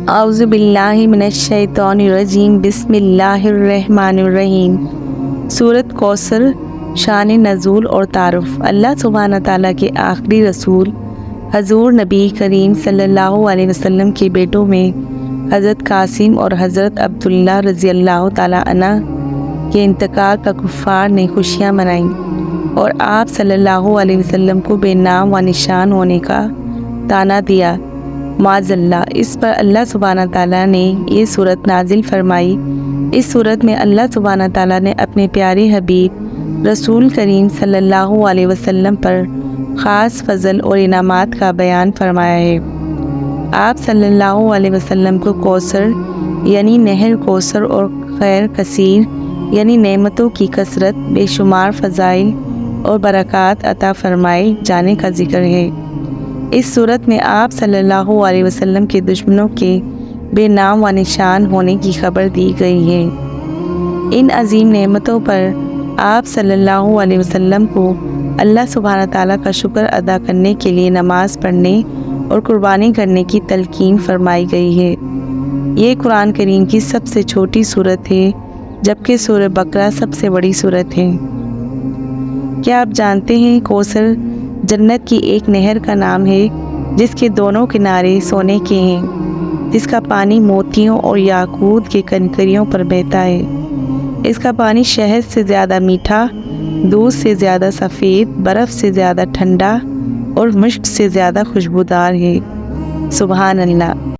اعوذ باللہ من الشیطان الرجیم، بسم اللہ الرحمن الرحیم۔ سورۃ کوثر، شان نزول اور تعارف۔ اللہ سبحانہ تعالیٰ کے آخری رسول حضور نبی کریم صلی اللہ علیہ وسلم کے بیٹوں میں حضرت قاسم اور حضرت عبداللہ رضی اللہ تعالیٰ عنہ کے انتقال کا کفار نے خوشیاں منائیں اور آپ صلی اللہ علیہ وسلم کو بے نام و نشان ہونے کا طعنہ دیا۔ معاذ اللہ، اس پر اللہ سبحانہ تعالیٰ نے یہ صورت نازل فرمائی۔ اس صورت میں اللہ سبحانہ تعالیٰ نے اپنے پیارے حبیب رسول کریم صلی اللہ علیہ وسلم پر خاص فضل اور انعامات کا بیان فرمایا ہے۔ آپ صلی اللہ علیہ وسلم کو کوثر یعنی نہر کوثر اور خیر کثیر یعنی نعمتوں کی کثرت، بے شمار فضائل اور برکات عطا فرمائے جانے کا ذکر ہے۔ اس صورت میں آپ صلی اللہ علیہ وسلم کے دشمنوں کے بے نام و نشان ہونے کی خبر دی گئی ہے۔ ان عظیم نعمتوں پر آپ صلی اللہ علیہ وسلم کو اللہ سبحانہ تعالیٰ کا شکر ادا کرنے کے لیے نماز پڑھنے اور قربانی کرنے کی تلقین فرمائی گئی ہے۔ یہ قرآن کریم کی سب سے چھوٹی صورت ہے، جبکہ سورہ بقرہ سب سے بڑی صورت ہے۔ کیا آپ جانتے ہیں کوثر جنت کی ایک نہر کا نام ہے جس کے دونوں کنارے سونے کے ہیں، جس کا پانی موتیوں اور یاقوت کے کنکریوں پر بہتا ہے۔ اس کا پانی شہد سے زیادہ میٹھا، دودھ سے زیادہ سفید، برف سے زیادہ ٹھنڈا اور مشک سے زیادہ خوشبودار ہے۔ سبحان اللہ۔